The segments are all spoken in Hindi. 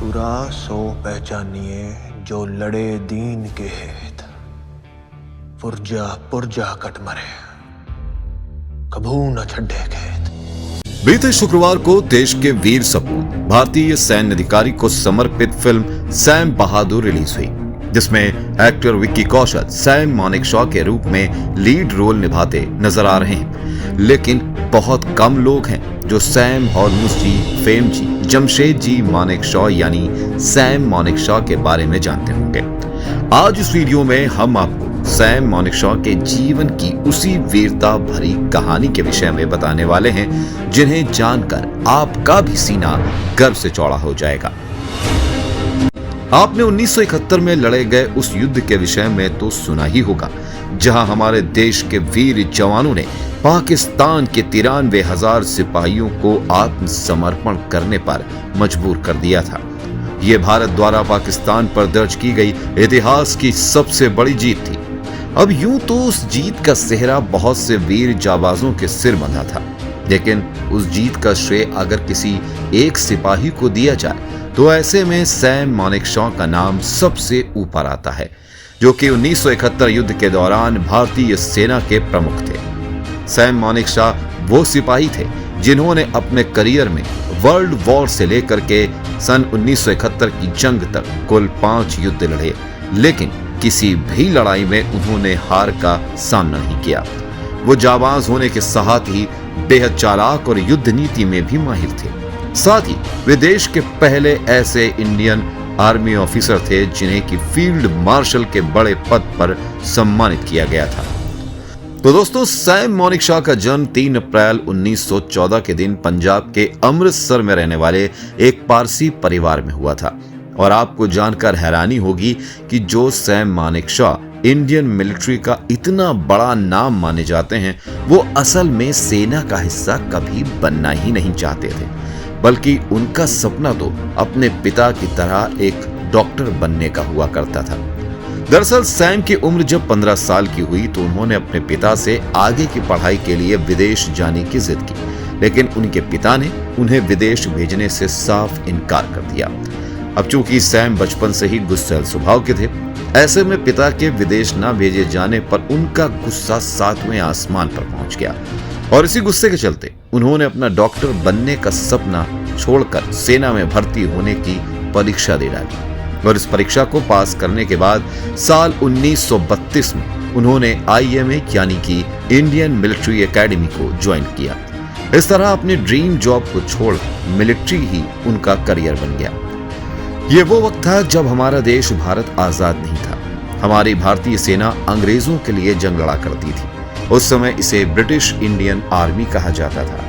सुरा सो पहचानिए जो लड़े दीन के हेत, पुरजा पुरजा कट मरे कभू न छड्डे खेत। बीते शुक्रवार को देश के वीर सपूत भारतीय सैन्य अधिकारी को समर्पित फिल्म सैम बहादुर रिलीज हुई, जिसमें एक्टर विक्की कौशल सैम मानेकशॉ के रूप में लीड रोल निभाते नजर आ रहे हैं। लेकिन बहुत कम लोग हैं जो सैम हॉर्मुस जी, फेम जी, जमशेद जी मानेकशॉ यानी सैम मानेकशॉ के बारे में जानते होंगे। आज इस वीडियो में हम आपको सैम मानेकशॉ के जीवन की उसी वीरता भरी कहानी के विषय में बताने वाले हैं, जिन्हें जानकर आपका भी सीना गर्व से चौड़ा हो जाएगा। आपने 1971 में लड़े गए उस युद्ध के विषय में तो सुना ही होगा, जहां हमारे देश के वीर जवानों ने पाकिस्तान के 93,000 सिपाहियों को आत्मसमर्पण करने पर मजबूर कर दिया था। यह भारत द्वारा पाकिस्तान पर दर्ज की गई इतिहास की सबसे बड़ी जीत थी। अब यूं तो उस जीत का सेहरा बहुत से वीर जाबाजों के सिर बंधा था, लेकिन उस जीत का श्रेय अगर किसी एक सिपाही को दिया जाए तो ऐसे में सैम मानेकशॉ का नाम सबसे ऊपर आता है, जो कि 1971 युद्ध के दौरान भारतीय सेना के प्रमुख थे। सैम मानेकशॉ वो सिपाही थे जिन्होंने अपने करियर में वर्ल्ड वॉर से लेकर के सन 1971 की जंग तक कुल 5 युद्ध लड़े, लेकिन किसी भी लड़ाई में उन्होंने हार का सामना नहीं किया। वो जाबाज होने के साथ ही बेहद चालाक और युद्ध नीति में भी माहिर थे। साथ ही वे देश के पहले ऐसे इंडियन आर्मी ऑफिसर थे जिन्हें की फील्ड मार्शल के बड़े पद पर सम्मानित किया गया था। तो दोस्तों, सैम मानेकशॉ का जन्म 3 अप्रैल 1914 के दिन पंजाब के अमृतसर में रहने वाले एक पारसी परिवार में हुआ था। और आपको जानकर हैरानी होगी कि जो सैम मानेकशॉ इंडियन मिलिट्री का इतना बड़ा नाम माने जाते हैं, वो असल में सेना का हिस्सा कभी बनना ही नहीं चाहते थे, बल्कि उनका सपना तो अपने पिता की तरह एक डॉक्टर बनने का हुआ करता था। दरअसल सैम की उम्र जब 15 साल की हुई तो उन्होंने अपने पिता से आगे की पढ़ाई के लिए विदेश जाने की जिद की, लेकिन उनके पिता ने उन्हें विदेश भेजने से साफ इनकार कर दिया। अब चूंकि सैम बचपन से ही गुस्सैल स्वभाव के थे, ऐसे में पिता के विदेश न भेजे जाने पर उनका गुस्सा 7वें आसमान पर पहुंच गया और इसी गुस्से के चलते उन्होंने अपना डॉक्टर बनने का सपना छोड़कर सेना में भर्ती होने की परीक्षा दे डाली। और इस परीक्षा को पास करने के बाद साल 1932 में उन्होंने IMA यानी कि इंडियन मिलिट्री एकेडमी को ज्वाइन किया। इस तरह अपने ड्रीम जॉब को छोड़ मिलिट्री ही उनका करियर बन गया। ये वो वक्त था जब हमारा देश भारत आजाद नहीं था। हमारी भारतीय सेना अंग्रेजों के लिए जंग लड़ा करती थी। उस समय इसे ब्रिटिश इंडियन आर्मी कहा जाता था।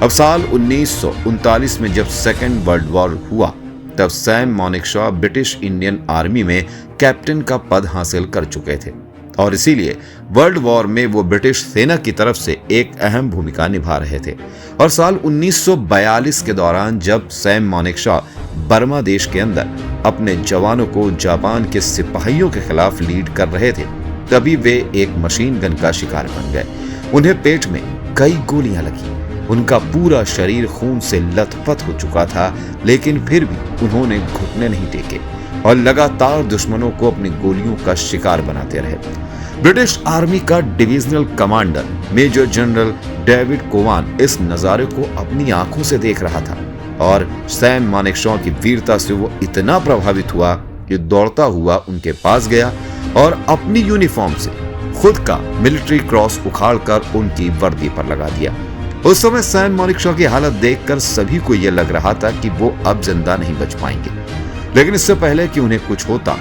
अब साल 1939 में जब सेकेंड वर्ल्ड वॉर हुआ, तब Sam Manekshaw British Indian army में कैप्टन का पद हासिल कर चुके थे और इसीलिए वर्ल्ड वॉर में वो ब्रिटिश सेना की तरफ से एक अहम भूमिका निभा रहे थे। और साल 1942 के दौरान जब सैम मानेकशॉ बर्मा देश के अंदर अपने जवानों को जापान के सिपाहियों के खिलाफ लीड कर रहे थे, तभी वे एक मशीन गन का शिकार बन गए। उन्हें पेट में कई गोलियां लगी, उनका पूरा शरीर खून से लथपथ हो चुका था, लेकिन फिर भी उन्होंने घुटने नहीं टेके और लगातार दुश्मनों को अपनी गोलियों का शिकार बनाते रहे। ब्रिटिश आर्मी का divisional commander major general David Cowan इस नजारे को अपनी आंखों से देख रहा था और सैम मानेकशॉ की वीरता से वो इतना प्रभावित हुआ कि दौड़ता हुआ उनके पास गया और अपनी यूनिफॉर्म से खुद का मिलिट्री क्रॉस उखाड़कर उनकी वर्दी पर लगा दिया। उस समय सैम मानेकशॉ की हालत देखकर सभी को यह लग रहा था कि वो अब जिंदा नहीं बच पाएंगे, लेकिन इससे पहले कि उन्हें कुछ होता,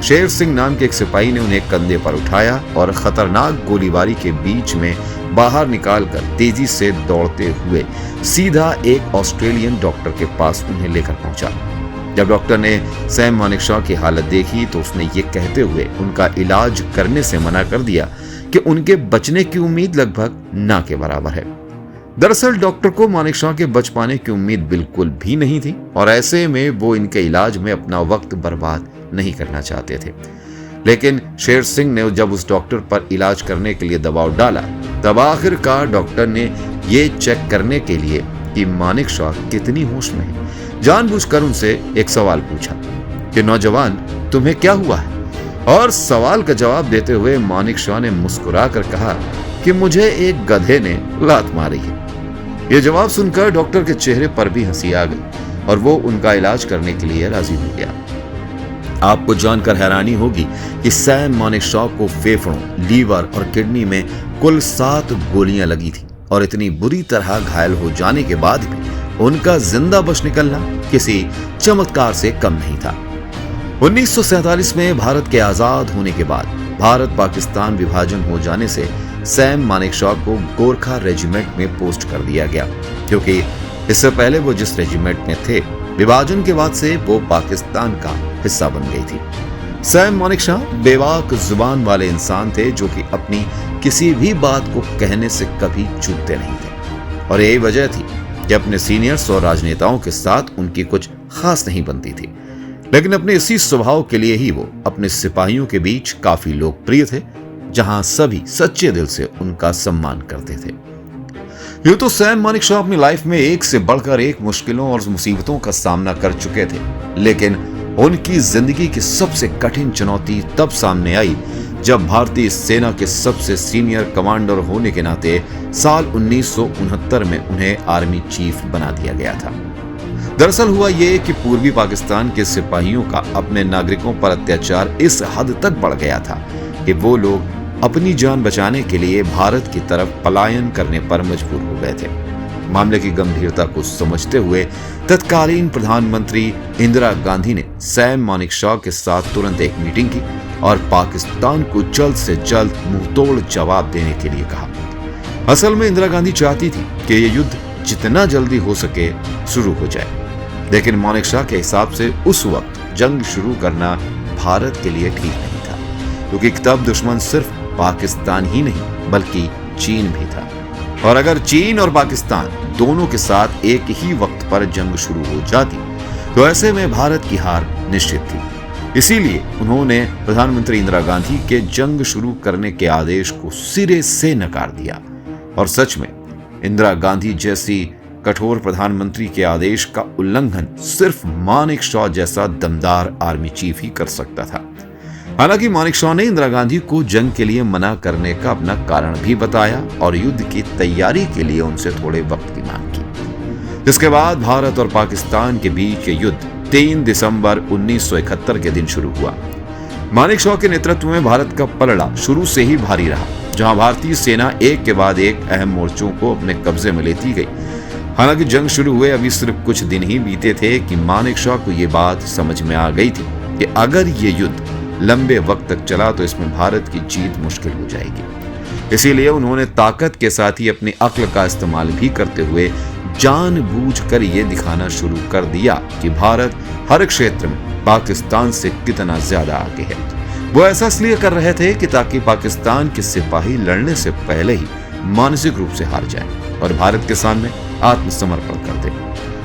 शेर सिंह नाम के एक सिपाही ने उन्हें कंधे पर उठाया और खतरनाक गोलीबारी के बीच में बाहर निकालकर तेजी से दौड़ते हुए सीधा एक ऑस्ट्रेलियन डॉक्टर के पास उन्हें लेकर पहुंचा। जब डॉक्टर ने सैम मानेकशॉ की हालत देखी तो उसने ये कहते हुए उनका इलाज करने से मना कर दिया कि उनके बचने की उम्मीद लगभग ना के बराबर है। दरअसल डॉक्टर को मानेकशॉ के बच पाने की उम्मीद बिल्कुल भी नहीं थी और ऐसे में वो इनके इलाज में अपना वक्त बर्बाद नहीं करना चाहते थे। लेकिन शेर सिंह ने जब उस डॉक्टर पर इलाज करने के लिए दबाव डाला, तब आखिरकार डॉक्टर ने ये चेक करने के लिए कि मानेकशॉ कितनी होश में है, जानबूझकर उनसे एक सवाल पूछा कि नौजवान, तुम्हें क्या हुआ है? और सवाल का जवाब देते हुए मानिक शॉ ने मुस्कुराकर कहा कि मुझे एक गधे ने लात मारी है। यह जवाब सुनकर डॉक्टर के चेहरे पर भी हंसी आ गई और वो उनका इलाज करने के लिए राजी हो गया। आपको जानकर हैरानी होगी कि सैम मानिक शॉ को फेफड़ों, लीवर और किडनी में कुल 7 गोलियां लगी थी और इतनी बुरी तरह घायल हो जाने के बाद भी उनका जिंदा बच निकलना किसी चमत्कार से कम नहीं था। 1947 में भारत के आजाद होने के बाद भारत पाकिस्तान विभाजन हो जाने से सैम मानिक शॉ को गोरखा रेजिमेंट में पोस्ट कर दिया गया, क्योंकि इससे पहले वो जिस रेजिमेंट में थे, विभाजन के बाद से वो पाकिस्तान का हिस्सा बन गई थी। सैम मानिक शॉ बेबाक जुबान वाले इंसान थे जो कि अपनी किसी भी बात को कहने से कभी चूकते नहीं थे और यही वजह थी कि अपने सीनियर्स और राजनेताओं के साथ उनकी कुछ खास नहीं बनती थी। लेकिन अपने इसी स्वभाव के लिए ही वो अपने सिपाहियों के बीच काफी लोकप्रिय थे, जहां सभी सच्चे दिल से उनका सम्मान करते थे। यूं तो सैम मानिक शॉ अपनी लाइफ में एक से बढ़कर एक मुश्किलों और मुसीबतों का सामना कर चुके थे, लेकिन उनकी जिंदगी की सबसे कठिन चुनौती तब सामने आई जब भारतीय सेना के सबसे सीनियर कमांडर होने के नाते साल 1969 में उन्हें आर्मी चीफ बना दिया गया था। दरअसल हुआ ये कि पूर्वी पाकिस्तान के सिपाहियों का अपने नागरिकों पर अत्याचार इस हद तक बढ़ गया था कि वो लोग अपनी जान बचाने के लिए भारत की तरफ पलायन करने पर मजबूर हो गए थे। मामले की गंभीरता को समझते हुए तत्कालीन प्रधानमंत्री इंदिरा गांधी ने सैम मानिक शॉ के साथ तुरंत एक मीटिंग की और पाकिस्तान को जल्द से जल्द मुंहतोड़ जवाब देने के लिए कहा। असल में इंदिरा गांधी चाहती थी कि यह युद्ध जितना जल्दी हो सके शुरू हो जाए, लेकिन मानिक शॉ के हिसाब से उस वक्त जंग शुरू करना भारत के लिए ठीक नहीं था, क्योंकि तब दुश्मन सिर्फ पाकिस्तान ही नहीं बल्कि चीन भी था और अगर चीन और पाकिस्तान दोनों के साथ एक ही वक्त पर जंग शुरू हो जाती तो ऐसे में भारत की हार निश्चित थी। इसीलिए उन्होंने प्रधानमंत्री इंदिरा गांधी के जंग शुरू करने के आदेश को सिरे से नकार दिया और सच में इंदिरा गांधी जैसी कठोर प्रधानमंत्री के आदेश का उल्लंघन सिर्फ मानिक शॉ जैसा दमदार आर्मी चीफ ही कर सकता था। हालांकि मानिक शॉ ने इंदिरा गांधी को जंग के लिए मना करने का अपना कारण भी बताया और युद्ध की तैयारी के लिए उनसे थोड़े वक्त की मांग की, जिसके बाद भारत और पाकिस्तान के बीच ये युद्ध 3 दिसंबर 1971 के दिन शुरू हुआ। मानिक शॉ के नेतृत्व में भारत का पलड़ा शुरू से ही भारी रहा, जहां भारतीय सेना एक के बाद एक अहम मोर्चों को अपने कब्जे में लेती गई। हालांकि जंग शुरू हुए अभी सिर्फ कुछ दिन ही बीते थे कि मानिक शॉ को ये बात समझ में आ गई थी कि अगर ये युद्ध लंबे वक्त तक चला तो इसमें भारत की जीत मुश्किल हो जाएगी। इसीलिए उन्होंने ताकत के साथ ही अपनी अक्ल का इस्तेमाल भी करते हुए जानबूझकर ये दिखाना शुरू कर दिया कि भारत हर क्षेत्र में पाकिस्तान से कितना ज्यादा आगे है। वो ऐसा इसलिए कर रहे थे कि ताकि पाकिस्तान के सिपाही लड़ने से पहले ही मानसिक रूप से हार जाए और भारत के सामने आत्मसमर्पण कर दे।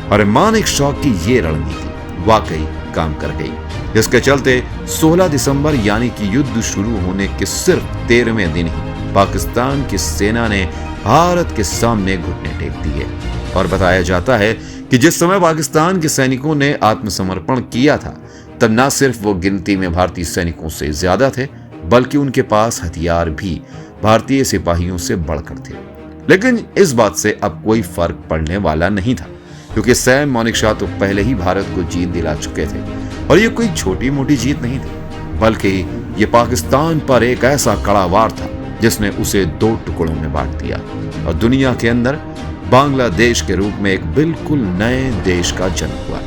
और मानिक शॉ की ये रणनीति वाकई काम कर गई, जिसके चलते 16 दिसंबर यानी कि युद्ध शुरू होने के सिर्फ 13वें दिन ही पाकिस्तान की सेना ने भारत के सामने घुटने टेक दिए। और बताया जाता है कि जिस समय पाकिस्तान के सैनिकों ने आत्मसमर्पण किया था तब न सिर्फ वो गिनती में भारतीय सैनिकों से ज्यादा थे, बल्कि उनके पास हथियार भी भारतीय सिपाहियों से बढ़कर थे। लेकिन इस बात से अब कोई फर्क पड़ने वाला नहीं था, क्योंकि सैम मानिक शॉ तो पहले ही भारत को जीत दिला चुके थे और ये कोई छोटी मोटी जीत नहीं थी, बल्कि ये पाकिस्तान पर एक ऐसा कड़ा वार था जिसने उसे 2 टुकड़ों में बांट दिया और दुनिया के अंदर बांग्लादेश के रूप में एक बिल्कुल नए देश का जन्म हुआ।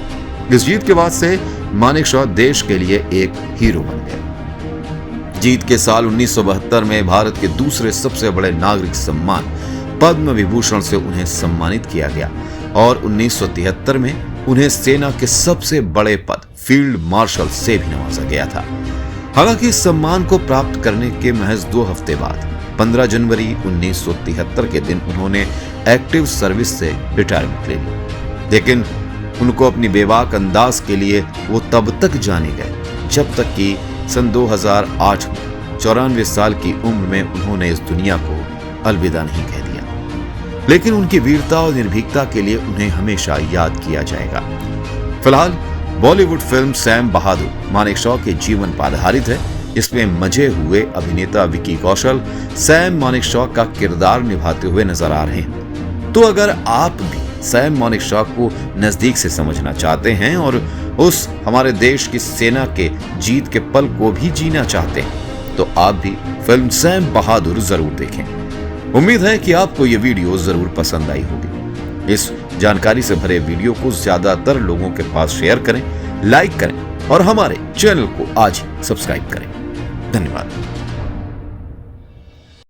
इस जीत के बाद से मानिक शॉ देश के लिए एक हीरो बन गए। जीत के साल 1972 में भारत के दूसरे सबसे बड़े नागरिक सम्मान पद्म विभूषण से उन्हें सम्मानित किया गया और 1973 में उन्हें सेना के सबसे बड़े पद फील्ड मार्शल से भी नवाजा गया था। हालांकि इस सम्मान को प्राप्त करने के महज 2 हफ्ते बाद 15 जनवरी 1973 के दिन उन्होंने एक्टिव सर्विस से रिटायरमेंट ले ली, लेकिन उनको अपनी बेबाक अंदाज के लिए वो तब तक जाने गए जब तक कि सन 2008 में 94 साल की उम्र में उन्होंने इस दुनिया को अलविदा नहीं कह दिया। लेकिन उनकी वीरता और निर्भीकता के लिए उन्हें हमेशा याद किया जाएगा। फिलहाल बॉलीवुड फिल्म सैम बहादुर मानेकशॉ के जीवन पर आधारित है। इसमें मंझे हुए अभिनेता विकी कौशल सैम मानेकशॉ का किरदार निभाते हुए नजर आ रहे हैं। तो अगर आप भी सैम मानेकशॉ को नजदीक से समझना चाहते हैं और उस हमारे देश की सेना के जीत के पल को भी जीना चाहते हैं तो आप भी फिल्म सैम बहादुर जरूर देखें। उम्मीद है कि आपको ये वीडियो जरूर पसंद आई होगी। इस जानकारी से भरे वीडियो को ज्यादातर लोगों के पास शेयर करें, लाइक करें और हमारे चैनल को आज ही सब्सक्राइब करें। धन्यवाद।